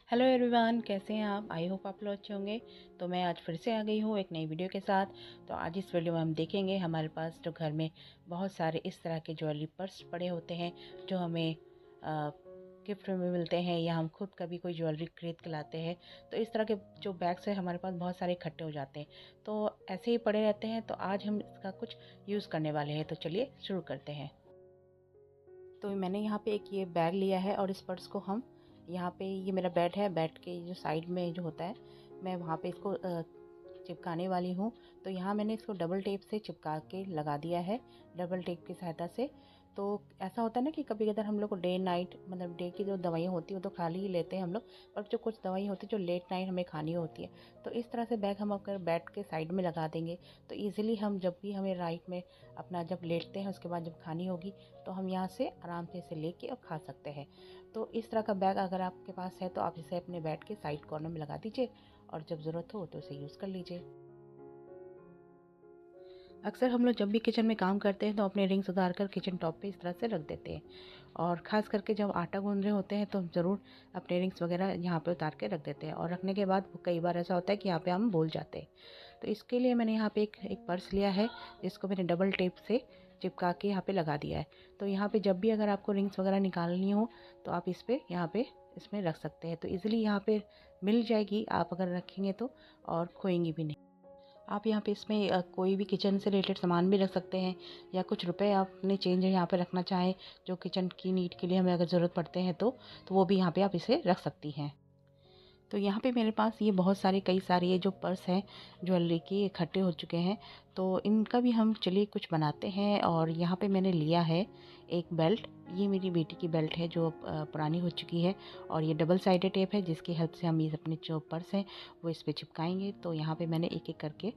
Hello everyone, कैसे हैं आप? आई होप आप लोग अच्छे होंगे। तो मैं आज फिर से आ गई हूँ एक नई वीडियो के साथ। तो आज इस वीडियो में हम देखेंगे हमारे पास जो घर में बहुत सारे इस तरह के ज्वेलरी पर्स पड़े होते हैं जो हमें गिफ्ट में मिलते हैं या हम खुद कभी कोई ज्वेलरी खरीद के लाते हैं। तो इस तरह के जो बैग्स है हमारे पास बहुत सारे इकट्ठे हो जाते हैं, तो ऐसे ही पड़े रहते हैं। तो आज हम इसका कुछ यूज़ करने वाले हैं, तो चलिए शुरू करते हैं। तो मैंने यहाँ पे एक ये बैग लिया है और इस पर्स को हम यहाँ पे, ये मेरा बेड है, बेड के जो साइड में जो होता है मैं वहाँ पे इसको चिपकाने वाली हूँ। तो यहाँ मैंने इसको डबल टेप से चिपका के लगा दिया है, डबल टेप की सहायता से। तो ऐसा होता है ना कि कभी अगर हम लोग को डे नाइट, मतलब डे की जो दवाइयाँ होती हैं वो तो खा ही लेते हैं हम लोग, पर जो कुछ दवाई होती है जो लेट नाइट हमें खानी होती है, तो इस तरह से बैग हम अगर बेड के साइड में लगा देंगे तो ईज़िली हम जब भी हमें राइट में अपना जब लेटते हैं उसके बाद जब खानी होगी तो हम यहाँ से आराम से इसे लेके और खा सकते हैं। तो इस तरह का बैग अगर आपके पास है तो आप इसे अपने बेड के साइड कॉर्नर में लगा दीजिए और जब ज़रूरत हो तो इसे यूज़ कर लीजिए। अक्सर हम लोग जब भी किचन में काम करते हैं तो अपने रिंग्स उतार कर किचन टॉप पे इस तरह से रख देते हैं, और ख़ास करके जब आटा गूंद रहे होते हैं तो हम ज़रूर अपने रिंग्स वगैरह यहाँ पे उतार के रख देते हैं, और रखने के बाद कई बार ऐसा होता है कि यहाँ पे हम भूल जाते हैं। तो इसके लिए मैंने यहाँ पे एक पर्स लिया है जिसको मैंने डबल टेप से चिपका के यहाँ पे लगा दिया है। तो यहाँ पे जब भी अगर आपको रिंग्स वगैरह निकालनी हो तो आप इस पे यहाँ पे इसमें रख सकते हैं, तो इजीली यहाँ पे मिल जाएगी आप अगर रखेंगे तो, और खोएंगी भी नहीं। आप यहाँ पे इसमें कोई भी किचन से रिलेटेड सामान भी रख सकते हैं, या कुछ रुपए आप अपने चेंज यहाँ पे रखना चाहें जो किचन की नीड के लिए हमें अगर ज़रूरत पड़ते हैं तो वो भी यहाँ पे आप इसे रख सकती हैं। तो यहाँ पे मेरे पास ये बहुत सारे कई सारे ये जो पर्स हैं ज्वेलरी के इकट्ठे हो चुके हैं, तो इनका भी हम चलिए कुछ बनाते हैं। और यहाँ पे मैंने लिया है एक बेल्ट, ये मेरी बेटी की बेल्ट है जो पुरानी हो चुकी है, और ये डबल साइडेड टेप है जिसकी हेल्प से हम ये अपने जो पर्स हैं वो इस पर चिपकाएंगे। तो यहाँ पे मैंने एक एक करके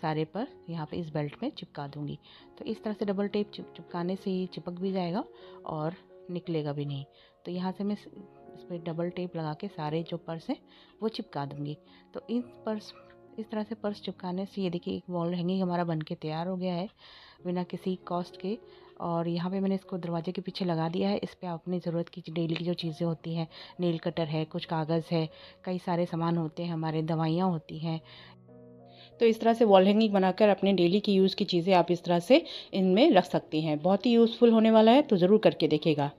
सारे पर यहाँ पे इस बेल्ट में चिपका दूँगी। तो इस तरह से डबल टेप चिपकाने से ये चिपक भी जाएगा और निकलेगा भी नहीं। तो यहाँ से मैं इस पर डबल टेप लगा के सारे जो पर्स हैं वो चिपका दूँगी। तो इस तरह से पर्स चिपकाने से ये देखिए एक वॉल हैंगिंग हमारा बन के तैयार हो गया है बिना किसी कॉस्ट के। और यहाँ पे मैंने इसको दरवाजे के पीछे लगा दिया है। इस पे आप अपनी ज़रूरत की डेली की जो चीज़ें होती हैं, नेल कटर है, कुछ कागज़ है, कई सारे सामान होते हैं हमारे, दवाइयाँ होती हैं। तो इस तरह से वॉल हैंगिंग बनाकर अपने डेली की यूज़ की चीज़ें आप इस तरह से इनमें रख सकती हैं। बहुत ही यूज़फुल होने वाला है, तो ज़रूर करके देखिएगा।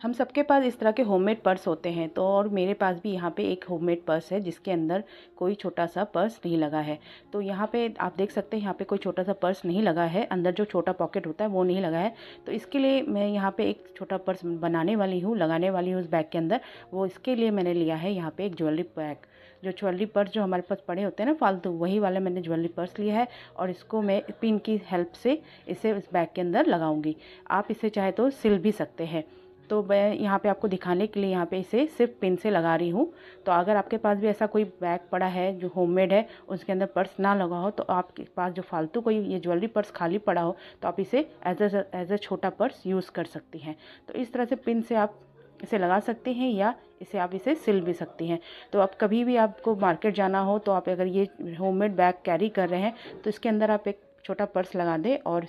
हम सबके पास इस तरह के होममेड पर्स होते हैं, तो और मेरे पास भी यहाँ पे एक होममेड पर्स है जिसके अंदर कोई छोटा सा पर्स नहीं लगा है। तो यहाँ पे आप देख सकते हैं यहाँ पे कोई छोटा सा पर्स नहीं लगा है, अंदर जो छोटा पॉकेट होता है वो नहीं लगा है। तो इसके लिए मैं यहाँ पे एक छोटा पर्स बनाने वाली हूँ, लगाने वाली हूँ उस बैग के अंदर। वो इसके लिए मैंने लिया है यहाँ पे एक ज्वेलरी बैग, जो ज्वेलरी पर्स जो हमारे पास पड़े होते हैं ना फालतू, वही वाला मैंने ज्वेलरी पर्स लिया है, और इसको मैं पिन की हेल्प से इसे इस बैग के अंदर लगाऊंगी। आप इसे चाहे तो सिल भी सकते हैं। तो मैं यहाँ पे आपको दिखाने के लिए यहाँ पे इसे सिर्फ पिन से लगा रही हूँ। तो अगर आपके पास भी ऐसा कोई बैग पड़ा है जो होममेड है, उसके अंदर पर्स ना लगा हो, तो आपके पास जो फालतू कोई ये ज्वेलरी पर्स खाली पड़ा हो तो आप इसे एज ए छोटा पर्स यूज़ कर सकती हैं। तो इस तरह से पिन से आप इसे लगा सकते हैं, या आप इसे सिल भी सकती हैं। तो आप कभी भी आपको मार्केट जाना हो तो आप अगर ये होममेड बैग कैरी कर रहे हैं तो इसके अंदर आप एक छोटा पर्स लगा दें, और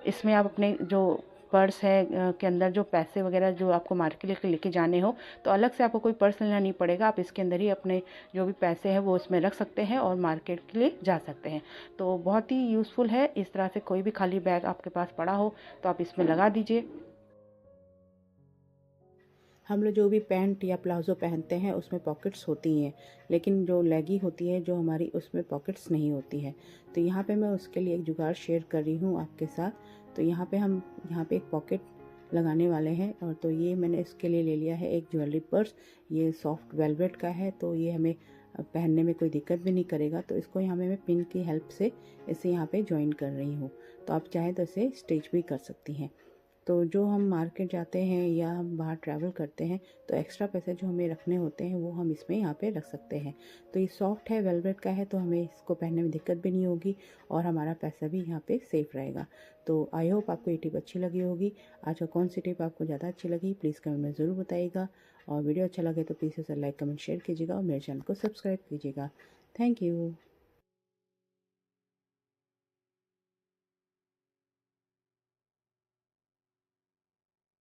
इसमें आप अपने जो पर्स है के अंदर जो पैसे वगैरह जो आपको मार्केट लेके जाने हो, तो अलग से आपको कोई पर्स लेना नहीं पड़ेगा। आप इसके अंदर ही अपने जो भी पैसे हैं वो इसमें रख सकते हैं और मार्केट के लिए जा सकते हैं। तो बहुत ही यूज़फुल है। इस तरह से कोई भी खाली बैग आपके पास पड़ा हो तो आप इसमें लगा दीजिए। हम लोग जो भी पैंट या प्लाज़ो पहनते हैं उसमें पॉकेट्स होती हैं, लेकिन जो लेगी होती है जो हमारी, उसमें पॉकेट्स नहीं होती है। तो यहाँ पे मैं उसके लिए एक जुगाड़ शेयर कर रही हूँ आपके साथ। तो यहाँ पे हम यहाँ पे एक पॉकेट लगाने वाले हैं, और तो ये मैंने इसके लिए ले लिया है एक ज्वेलरी पर्स। ये सॉफ्ट वेलवेट का है, तो ये हमें पहनने में कोई दिक्कत भी नहीं करेगा। तो इसको यहाँ पे मैं पिन की हेल्प से इसे यहाँ पे ज्वाइन कर रही हूँ। तो आप चाहें तो इसे स्टिच भी कर सकती हैं। तो जो हम मार्केट जाते हैं या हम बाहर ट्रैवल करते हैं तो एक्स्ट्रा पैसे जो हमें रखने होते हैं वो हम इसमें यहाँ पे रख सकते हैं। तो ये सॉफ्ट है, वेलवेट का है, तो हमें इसको पहनने में दिक्कत भी नहीं होगी और हमारा पैसा भी यहाँ पे सेफ रहेगा। तो आई होप आपको ये टिप अच्छी लगी होगी। आज का कौन सी टिप आपको ज़्यादा अच्छी लगी प्लीज़ कमेंट में ज़रूर बताइएगा, और वीडियो अच्छा लगे तो प्लीज़ इसे लाइक कमेंट शेयर कीजिएगा और मेरे चैनल को सब्सक्राइब कीजिएगा। Thank you.